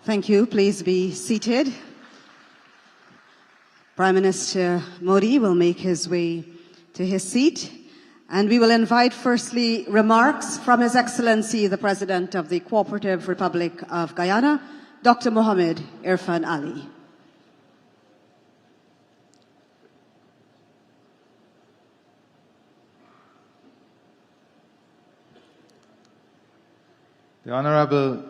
Thank you. Please be seated. Prime Minister Modi will make his way to his seat, and we will invite firstly remarks from His Excellency the President of the Cooperative Republic of Guyana, Dr. Mohamed Irfan Ali. The Honorable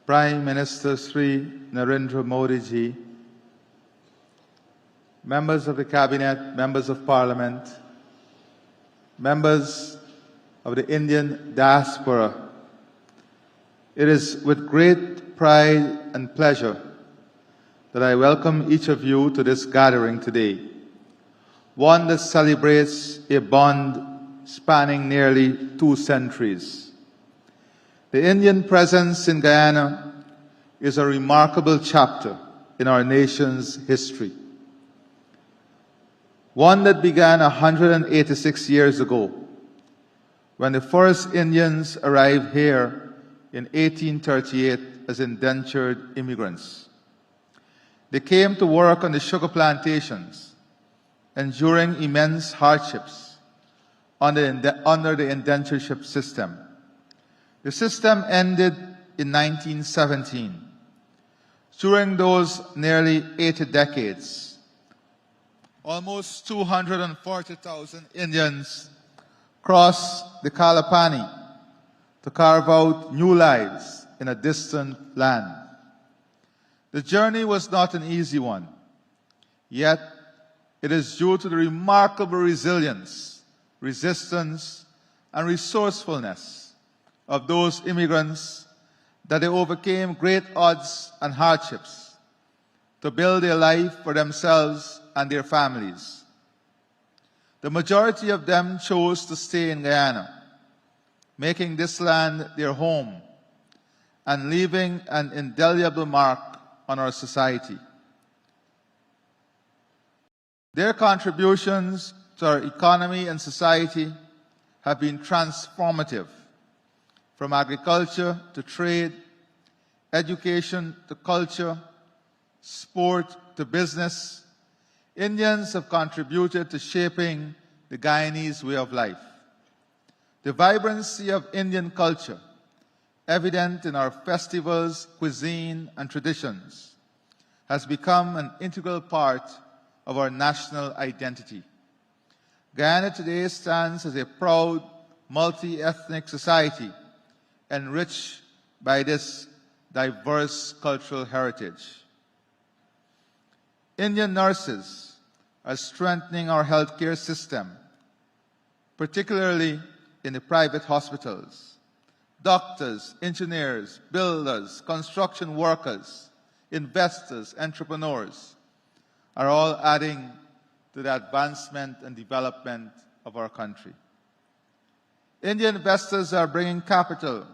Prime Minister Sri Narendra Modi ji, members of the Cabinet, members of Parliament, members of the Indian diaspora, it is with great pride and pleasure that I welcome each of you to this gathering today, one that celebrates a bond spanning nearly 2 centuries. The Indian presence in Guyana is a remarkable chapter in our nation's history, one that began 186 years ago when the first Indians arrived here in 1838 as indentured immigrants. They came to work on the sugar plantations, enduring immense hardships under the indentureship system. The system ended in 1917. During those nearly 80 decades, almost 240,000 Indians crossed the Kalapani to carve out new lives in a distant land. The journey was not an easy one, yet it is due to the remarkable resilience, resistance, and resourcefulness of those immigrants that they overcame great odds and hardships to build a life for themselves and their families. The majority of them chose to stay in Guyana, making this land their home and leaving an indelible mark on our society. Their contributions to our economy and society have been transformative, from agriculture to trade, education to culture, sport to business. Indians have contributed to shaping the Guyanese way of life. The vibrancy of Indian culture, evident in our festivals, cuisine, and traditions, has become an integral part of our national identity. Guyana today stands as a proud, multi-ethnic society enriched by this diverse cultural heritage. Indian nurses are strengthening our healthcare system, particularly in the private hospitals. Doctors, engineers, builders, construction workers, investors, entrepreneurs are all adding to the advancement and development of our country. Indian investors are bringing capital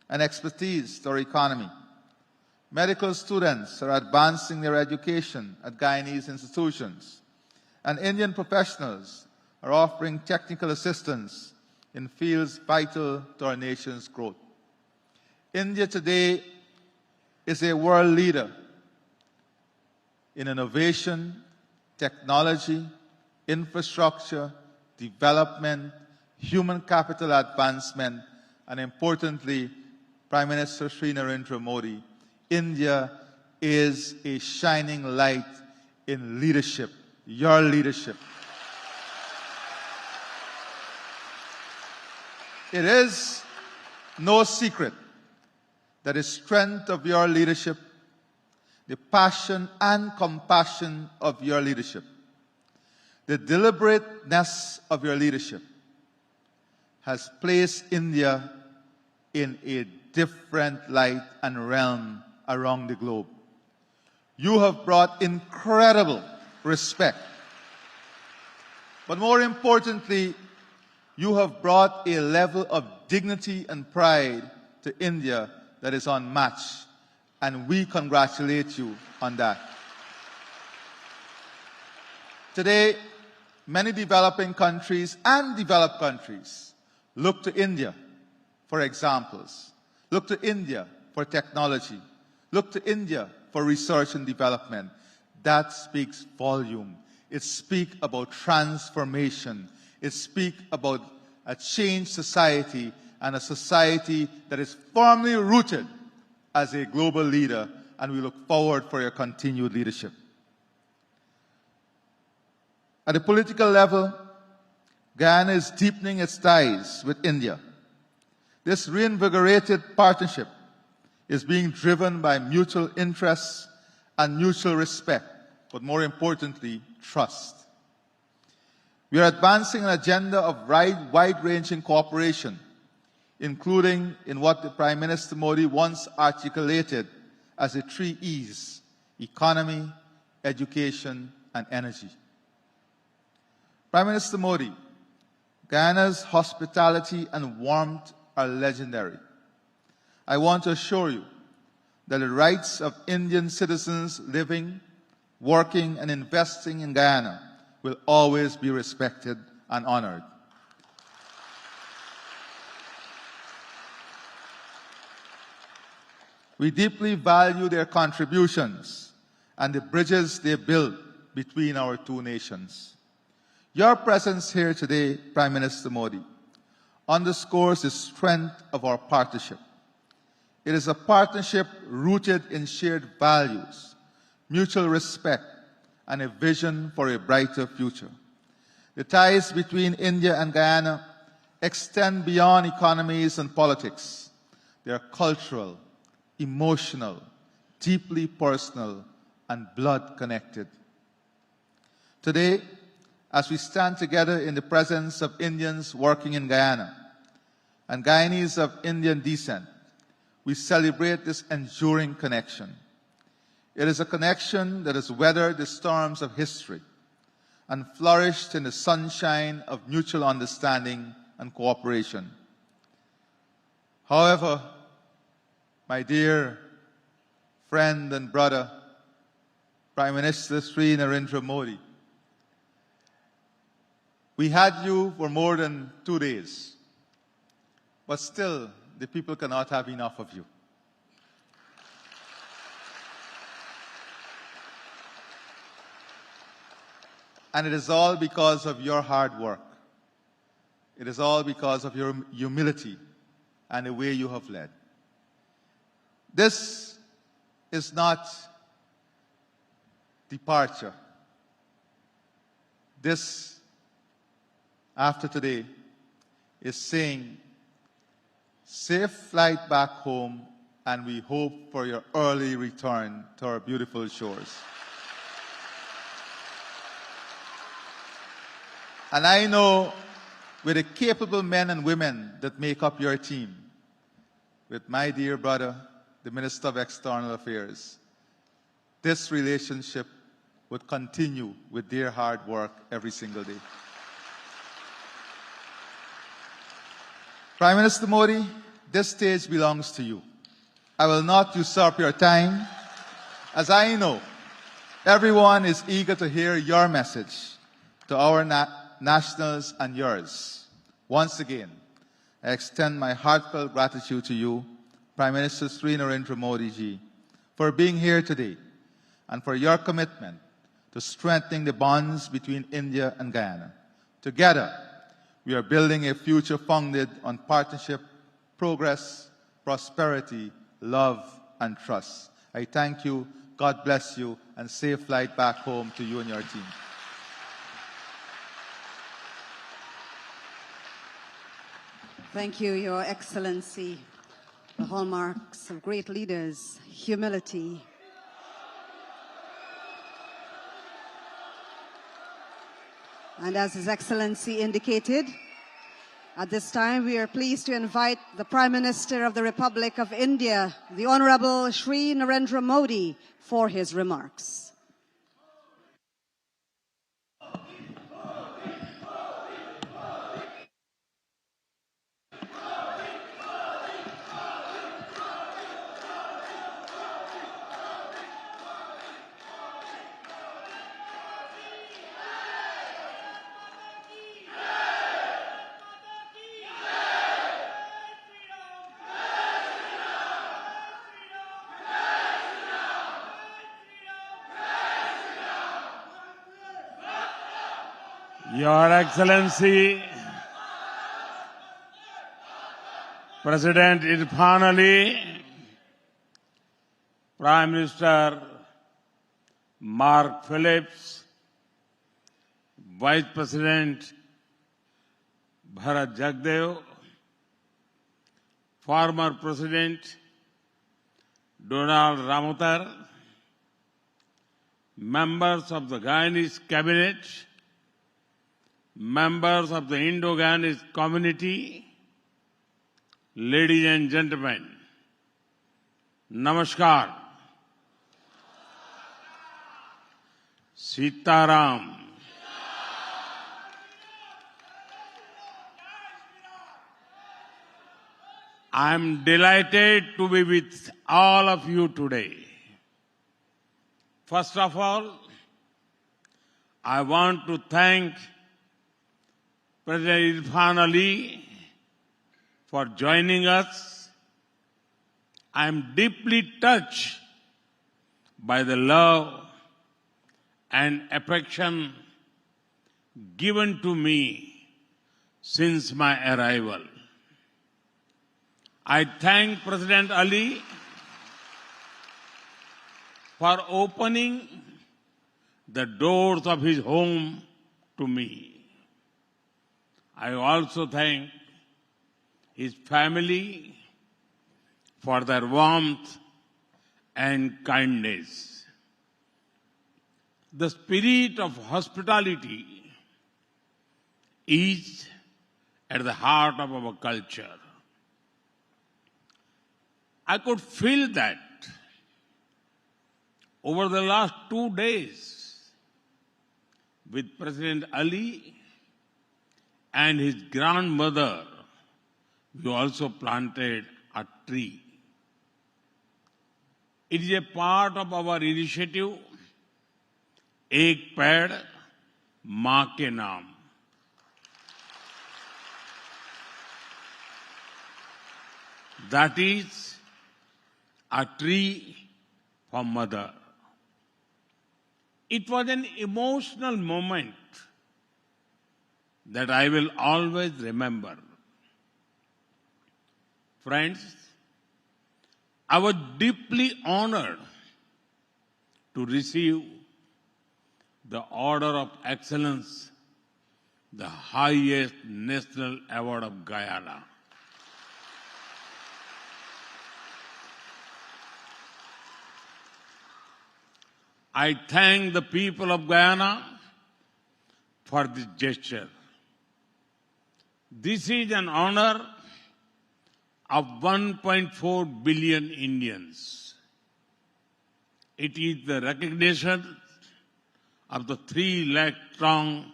and expertise to our economy. Medical students are advancing their education at Guyanese institutions, and Indian professionals are offering technical assistance in fields vital to our nation's growth. India today is a world leader in innovation, technology, infrastructure, development, human capital advancement, and importantly, Prime Minister Sri Narendra Modi, India is a shining light in leadership, your leadership. It is no secret that the strength of your leadership, the passion and compassion of your leadership, the deliberateness of your leadership has placed India in a different light and realm around the globe. You have brought incredible respect, but more importantly, you have brought a level of dignity and pride to India that is unmatched, and we congratulate you on that. Today, many developing countries and developed countries look to India for examples, look to India for technology, look to India for research and development. That speaks volume. It speaks about transformation. It speaks about a changed society, and a society that is firmly rooted as a global leader, and we look forward for your continued leadership. At the political level, Guyana is deepening its ties with India. This reinvigorated partnership is being driven by mutual interests and mutual respect, but more importantly, trust. We are advancing an agenda of wide-ranging cooperation, including in what the Prime Minister Modi once articulated as the 3 E's: economy, education, and energy. Prime Minister Modi, Guyana's hospitality and warmth are legendary. I want to assure you that the rights of Indian citizens living, working, and investing in Guyana will always be respected and honored. We deeply value their contributions and the bridges they build between our two nations. Your presence here today, Prime Minister Modi, underscores the strength of our partnership. It is a partnership rooted in shared values, mutual respect, and a vision for a brighter future. The ties between India and Guyana extend beyond economies and politics. They are cultural, emotional, deeply personal, and blood-connected. Today, as we stand together in the presence of Indians working in Guyana and Guyanese of Indian descent, we celebrate this enduring connection. It is a connection that has weathered the storms of history and flourished in the sunshine of mutual understanding and cooperation. However, my dear friend and brother, Prime Minister Sri Narendra Modi, we had you for more than 2 days, but still the people cannot have enough of you. And it is all because of your hard work. It is all because of your humility and the way you have led. This is not departure. This, after today, is saying, safe flight back home, and we hope for your early return to our beautiful shores. And I know with the capable men and women that make up your team, with my dear brother, the Minister of External Affairs, this relationship would continue with their hard work every single day. Prime Minister Modi, this stage belongs to you. I will not usurp your time, as I know everyone is eager to hear your message to our nationals and yours. Once again, I extend my heartfelt gratitude to you, Prime Minister Sri Narendra Modi ji, for being here today and for your commitment to strengthening the bonds between India and Guyana. Together, we are building a future founded on partnership, progress, prosperity, love, and trust. I thank you, God bless you, and safe flight back home to you and your team. Thank you, Your Excellency. The hallmarks of great leaders, humility. And as His Excellency indicated, at this time we are pleased to invite the Prime Minister of the Republic of India, the Honorable Shri Narendra Modi, for his remarks. Your Excellency, President Irfan Ali, Prime Minister Mark Phillips, Vice President Bharat Jagdev, former President Donald Ramotar, members of the Guyanese Cabinet, members of the Indo-Guyanese community, ladies and gentlemen, Namaskar. Sitaram. I am delighted to be with all of you today. First of all, I want to thank President Irfan Ali for joining us. I am deeply touched by the love and affection given to me since my arrival. I thank President Ali for opening the doors of his home to me. I also thank his family for their warmth and kindness. The spirit of hospitality is at the heart of our culture. I could feel that over the last 2 days with President Ali and his grandmother. We also planted a tree. It is a part of our initiative, Ek Ped, Maa Ke Naam. That is a tree for mother. It was an emotional moment that I will always remember. Friends, I was deeply honored to receive the Order of Excellence, the highest national award of Guyana. I thank the people of Guyana for this gesture. This is an honor of 1.4 billion Indians. It is the recognition of the 3 lakh strong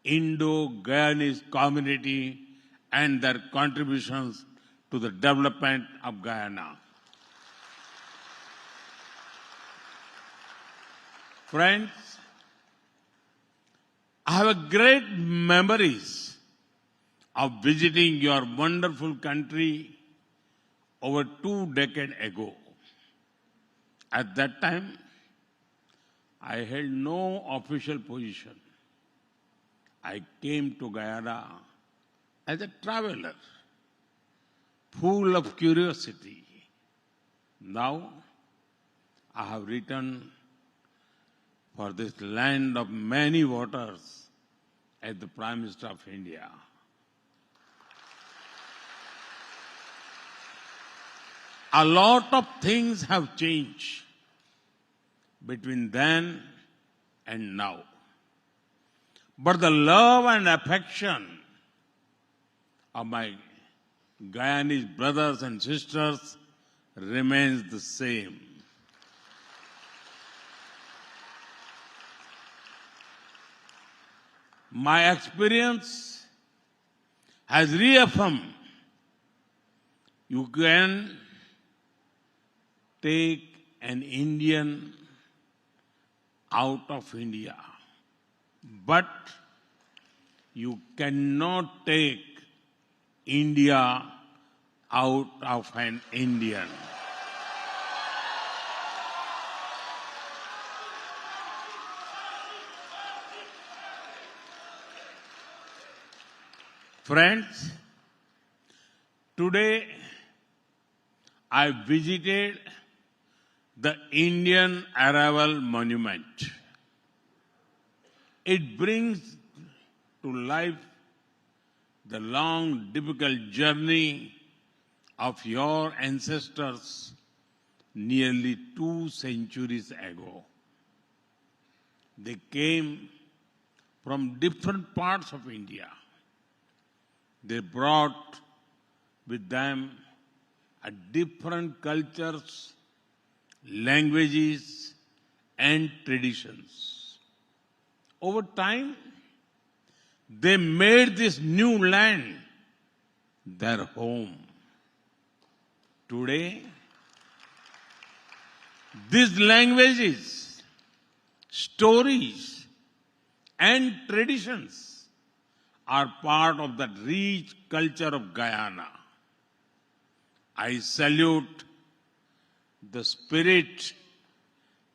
Indo-Guyanese community and their contributions to the development of Guyana. Friends, I have great memories of visiting your wonderful country over 2 decades ago. At that time, I held no official position. I came to Guyana as a traveler, full of curiosity. Now, I have returned for this land of many waters as the Prime Minister of India. A lot of things have changed between then and now. But the love and affection of my Guyanese brothers and sisters remains the same. My experience has reaffirmed you can take an Indian out of India, but you cannot take India out of an Indian. Friends, today I visited the Indian Arrival Monument. It brings to life the long, difficult journey of your ancestors nearly 2 centuries ago. They came from different parts of India. They brought with them different cultures, languages, and traditions. Over time, they made this new land their home. Today, these languages, stories, and traditions are part of the rich culture of Guyana. I salute the spirit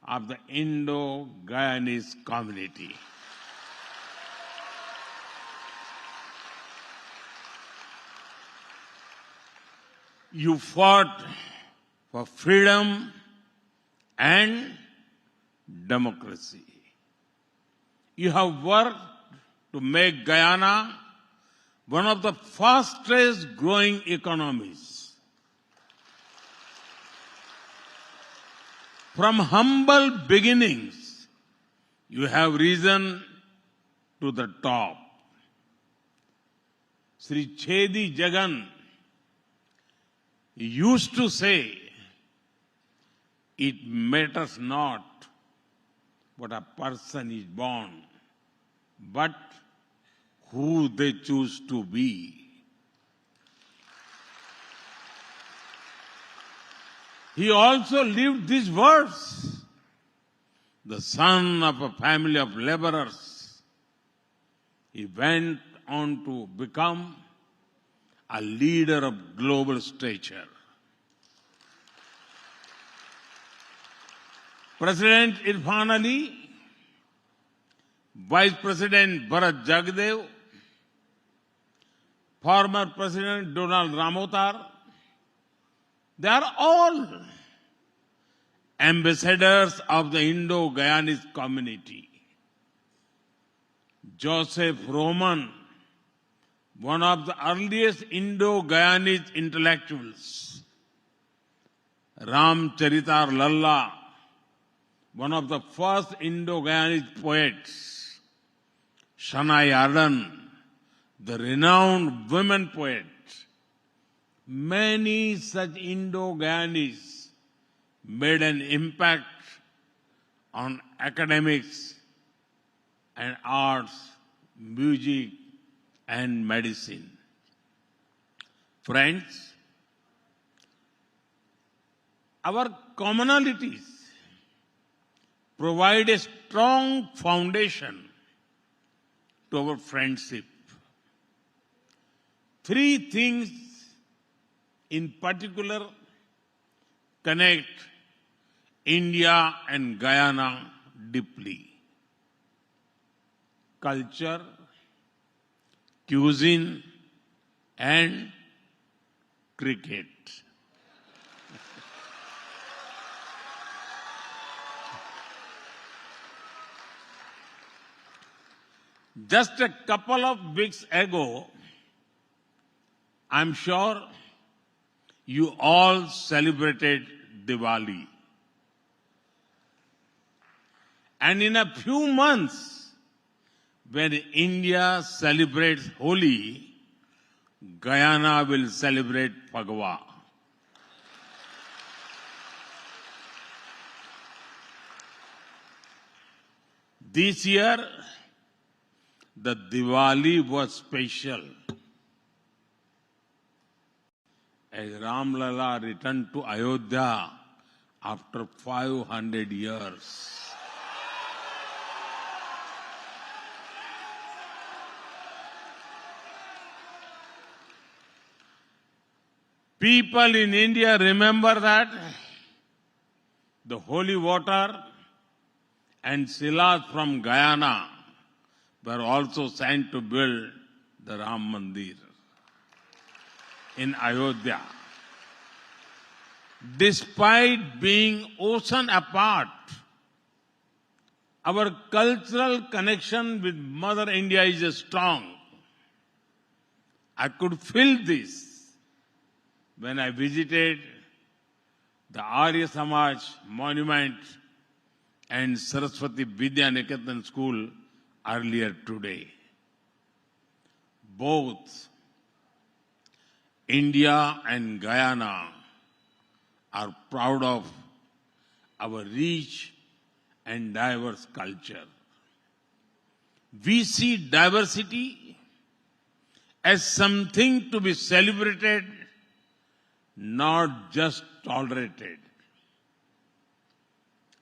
of the Indo-Guyanese community. You fought for freedom and democracy. You have worked to make Guyana one of the fastest growing economies. From humble beginnings, you have risen to the top. Sri Chedi Jagan used to say, it matters not what a person is born, but who they choose to be. He also lived these words. The son of a family of laborers, he went on to become a leader of global stature. President Irfan Ali, Vice President Bharat Jagdev, former President Donald Ramotar, they are all ambassadors of the Indo-Guyanese community. Joseph Roman, one of the earliest Indo-Guyanese intellectuals. Ramcharitar Lalla, one of the first Indo-Guyanese poets. Shania Arden, the renowned women poet. Many such Indo-Guyanese made an impact on academics and arts, music, and medicine. Friends, our commonalities provide a strong foundation to our friendship. 3 things in particular connect India and Guyana deeply: culture, cuisine, and cricket. Just a couple of weeks ago, I'm sure you all celebrated Diwali. And in a few months, when India celebrates Holi, Guyana will celebrate Phagwa. This year, the Diwali was special, as Ram Lalla returned to Ayodhya after 500 years. People in India remember that the holy water and silas from Guyana were also sent to build the Ram Mandir in Ayodhya. Despite being ocean apart, our cultural connection with Mother India is strong. I could feel this when I visited the Arya Samaj monument and Saraswati Vidya Niketan school earlier today. Both India and Guyana are proud of our rich and diverse culture. We see diversity as something to be celebrated, not just tolerated.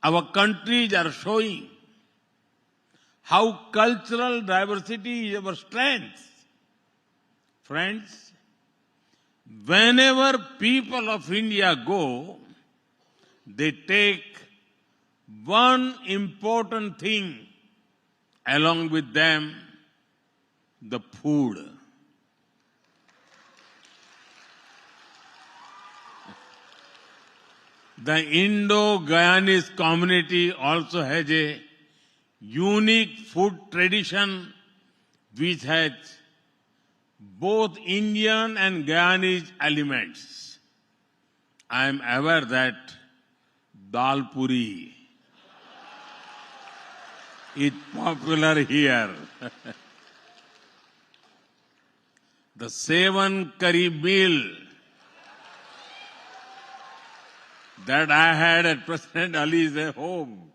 Our countries are showing how cultural diversity is our strength. Friends, whenever people of India go, they take one important thing along with them, the food. The Indo-Guyanese community also has a unique food tradition which has both Indian and Guyanese elements. I am aware that dal puri is popular here. The 7 curry meal that I had at President Ali's home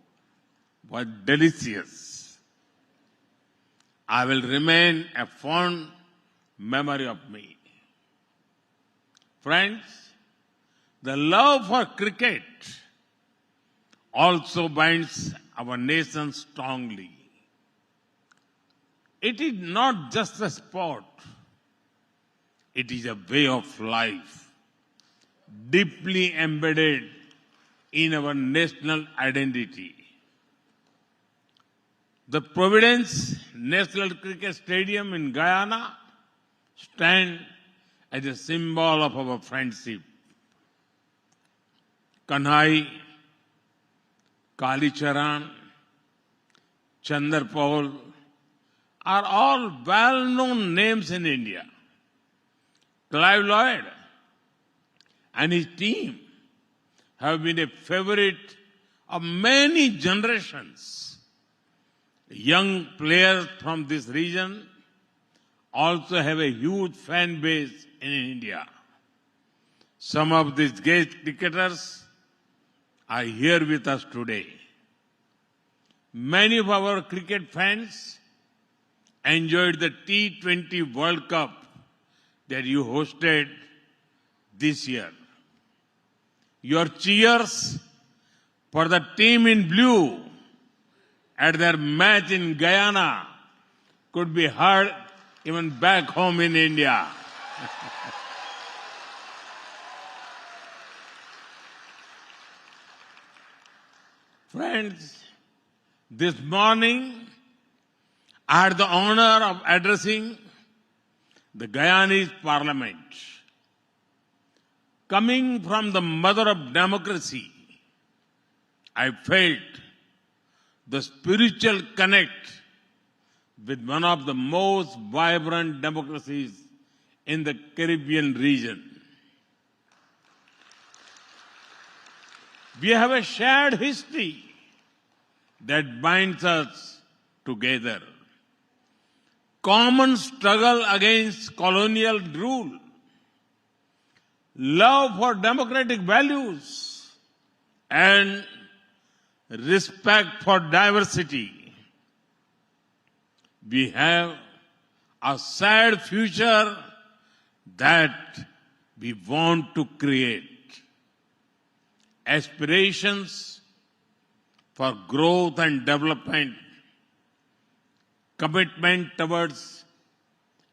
was delicious. I will remain a fond memory of me. Friends, the love for cricket also binds our nation strongly. It is not just a sport. It is a way of life, deeply embedded in our national identity. The Providence National Cricket Stadium in Guyana stands as a symbol of our friendship. Kanhai, Kalicharan, Chandarpaul are all well-known names in India. Clive Lloyd and his team have been a favorite of many generations. Young players from this region also have a huge fan base in India. Some of these great cricketers are here with us today. Many of our cricket fans enjoyed the T20 World Cup that you hosted this year. Your cheers for the team in blue at their match in Guyana could be heard even back home in India. Friends, this morning I had the honor of addressing the Guyanese Parliament. Coming from the mother of democracy, I felt the spiritual connect with one of the most vibrant democracies in the Caribbean region. We have a shared history that binds us together. Common struggle against colonial rule, love for democratic values, and respect for diversity. We have a shared future that we want to create. Aspirations for growth and development, commitment towards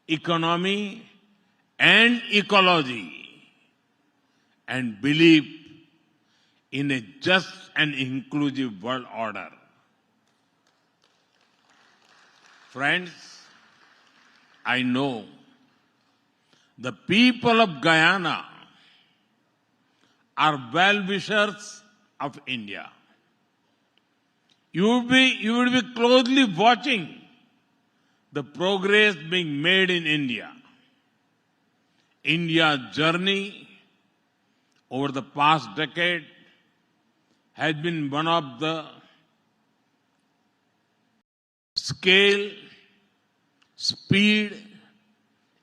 economy and ecology, and belief in a just and inclusive world order. Friends, I know the people of Guyana are well-wishers of India. You will be closely watching the progress being made in India. India's journey over the past decade has been one of the scale, speed,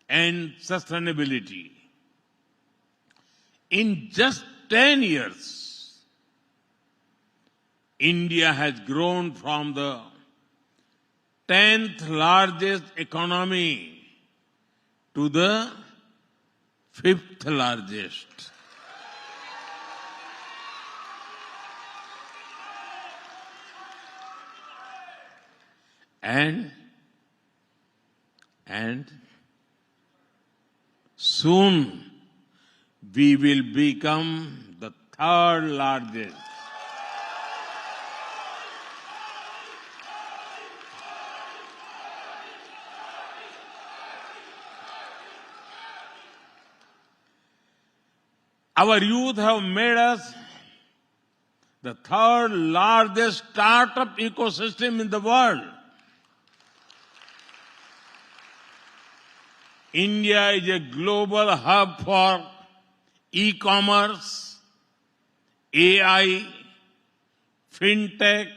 and sustainability. In just 10 years, India has grown from the 10th largest economy to the 5th largest. And soon we will become the 3rd largest. Our youth have made us the 3rd largest startup ecosystem in the world. India is a global hub for e-commerce, AI, fintech,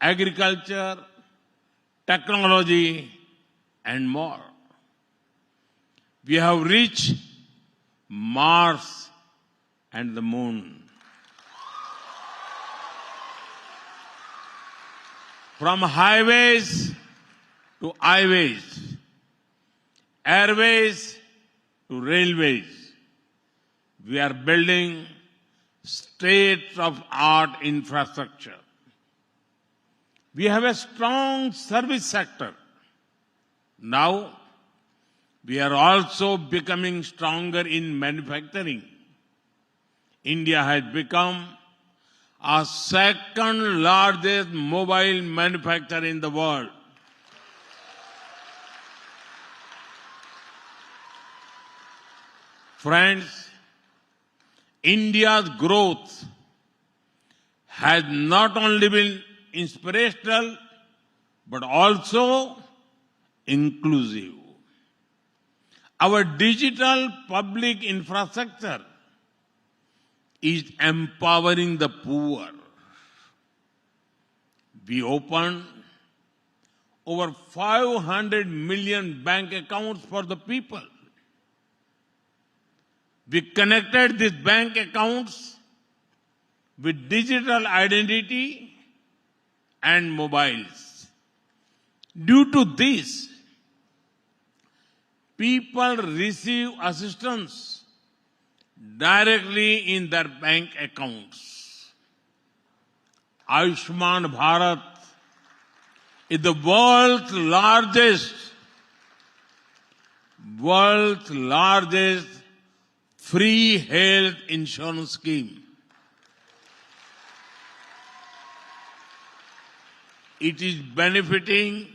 agriculture, technology, and more. We have reached Mars and the moon. From highways to highways, airways to railways, we are building state-of-art infrastructure. We have a strong service sector. Now, we are also becoming stronger in manufacturing. India has become our 2nd largest mobile manufacturer in the world. Friends, India's growth has not only been inspirational, but also inclusive. Our digital public infrastructure is empowering the poor. We opened over 500 million bank accounts for the people. We connected these bank accounts with digital identity and mobiles. Due to this, people receive assistance directly in their bank accounts. Ayushman Bharat is the world's largest free health insurance scheme. It is benefiting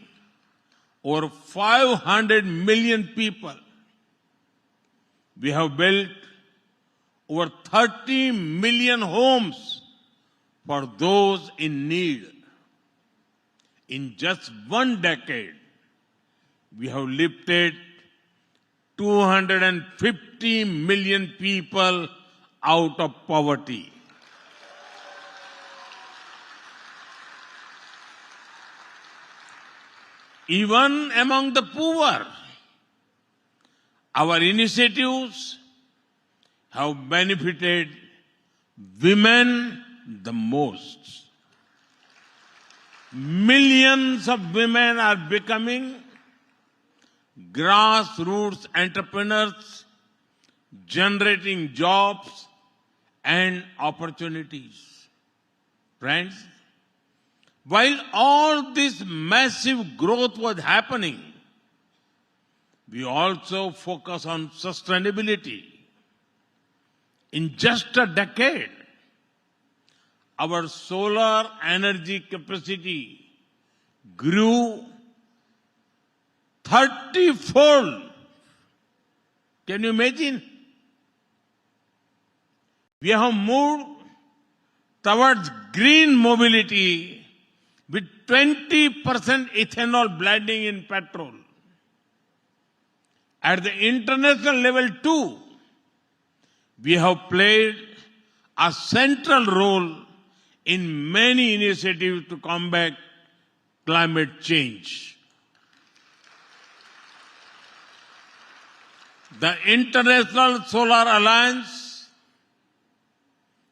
over 500 million people. We have built over 30 million homes for those in need. In just 1 decade, we have lifted 250 million people out of poverty. Even among the poor, our initiatives have benefited women the most. Millions of women are becoming grassroots entrepreneurs, generating jobs and opportunities. Friends, while all this massive growth was happening, we also focus on sustainability. In just a decade, our solar energy capacity grew 30-fold. Can you imagine? We have moved towards green mobility with 20% ethanol blending in petrol. At the international level too, we have played a central role in many initiatives to combat climate change. The International Solar Alliance,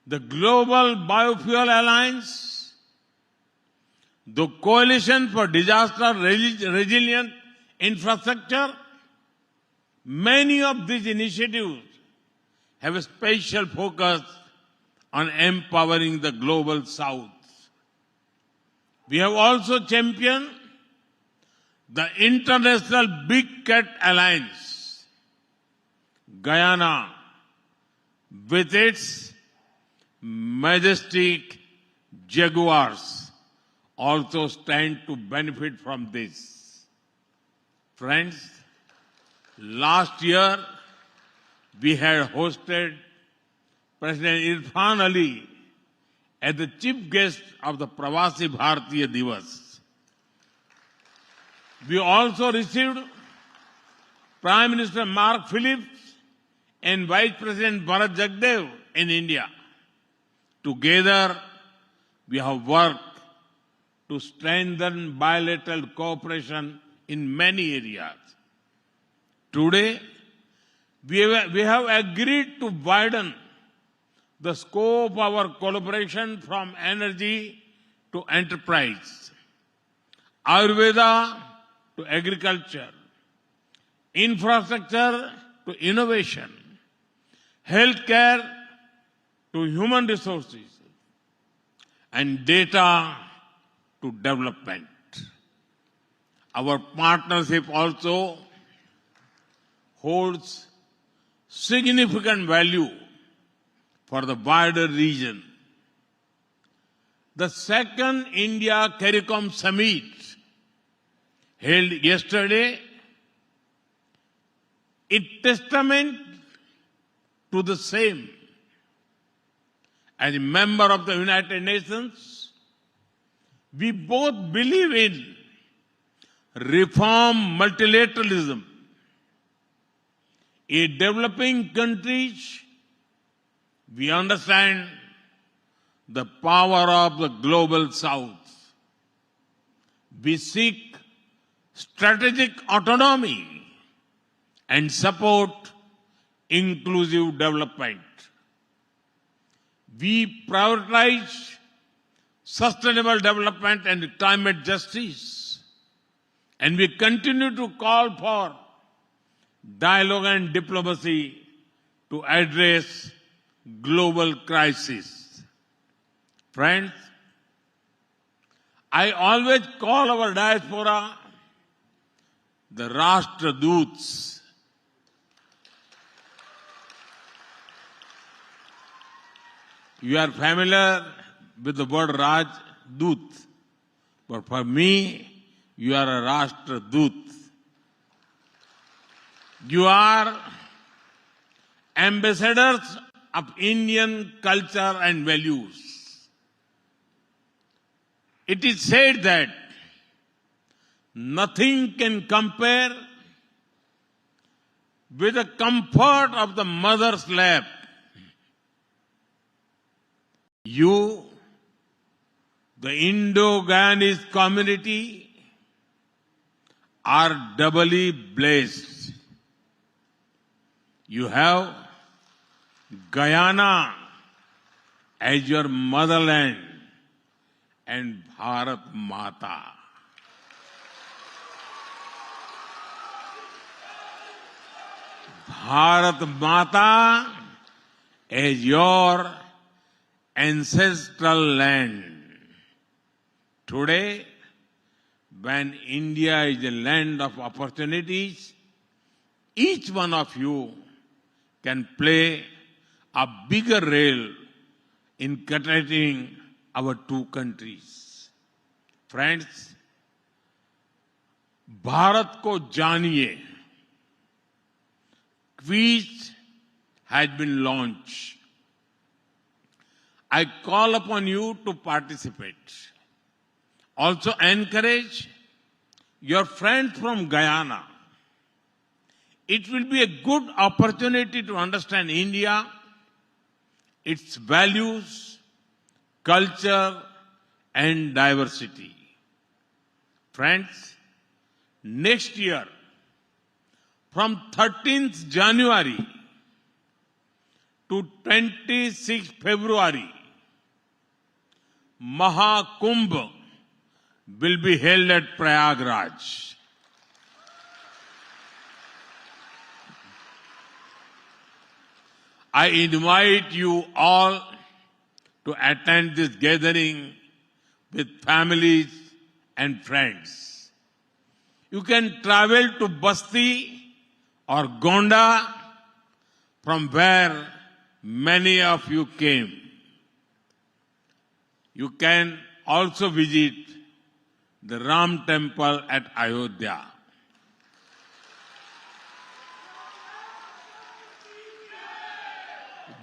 the Global Biofuel Alliance, the Coalition for Disaster Resilient Infrastructure, many of these initiatives have a special focus on empowering the global south. We have also championed the International Big Cat Alliance. Guyana, with its majestic jaguars, also stand to benefit from this. Friends, last year we had hosted President Irfan Ali as the chief guest of the Pravasi Bharatiya Divas. We also received Prime Minister Mark Phillips and Vice President Bharat Jagdev in India. Together, we have worked to strengthen bilateral cooperation in many areas. Today, we have agreed to widen the scope of our collaboration from energy to enterprise, Ayurveda to agriculture, infrastructure to innovation, healthcare to human resources, and data to development. Our partnership also holds significant value for the wider region. The second India CARICOM Summit held yesterday is testament to the same. As a member of the United Nations, we both believe in reform multilateralism. In developing countries, we understand the power of the global south. We seek strategic autonomy and support inclusive development. We prioritize sustainable development and climate justice, and we continue to call for dialogue and diplomacy to address global crisis. Friends, I always call our diaspora the Rashtraduts. You are familiar with the word Rajdut, but for me, you are a Rashtradut. You are ambassadors of Indian culture and values. It is said that nothing can compare with the comfort of the mother's lap. You, the Indo-Guyanese community, are doubly blessed. You have Guyana as your motherland and Bharat Mata. Bharat Mata as your ancestral land. Today, when India is a land of opportunities, each one of you can play a bigger role in connecting our two countries. Friends, Bharat को जानिए quiz has been launched. I call upon you to participate. Also encourage your friends from Guyana. It will be a good opportunity to understand India, its values, culture, and diversity. Friends, next year, from 13th January to 26th February, Mahakumbh will be held at Prayagraj. I invite you all to attend this gathering with families and friends. You can travel to Basti or Gonda, from where many of you came. You can also visit the Ram temple at Ayodhya.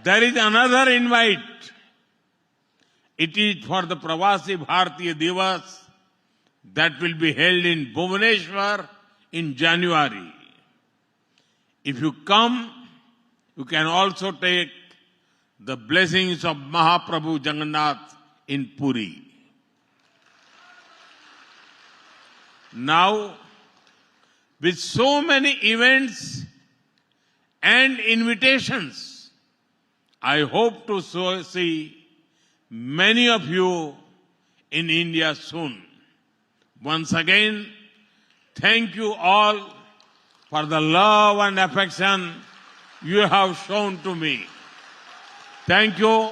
There is another invite. It is for the Pravasi Bharatiya Divas that will be held in Bhubaneswar in January. If you come, you can also take the blessings of Mahaprabhu Jagannath in Puri. Now, with so many events and invitations, I hope to see many of you in India soon. Once again, thank you all for the love and affection you have shown to me. Thank you.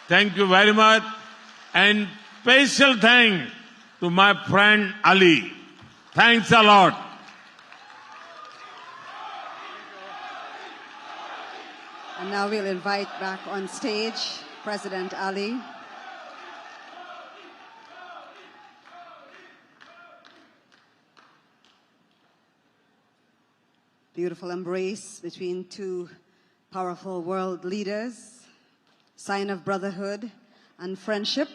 Thank you very much. And special thanks to my friend Ali. Thanks a lot. And now we'll invite back on stage President Ali. Beautiful embrace between two powerful world leaders, sign of brotherhood and friendship.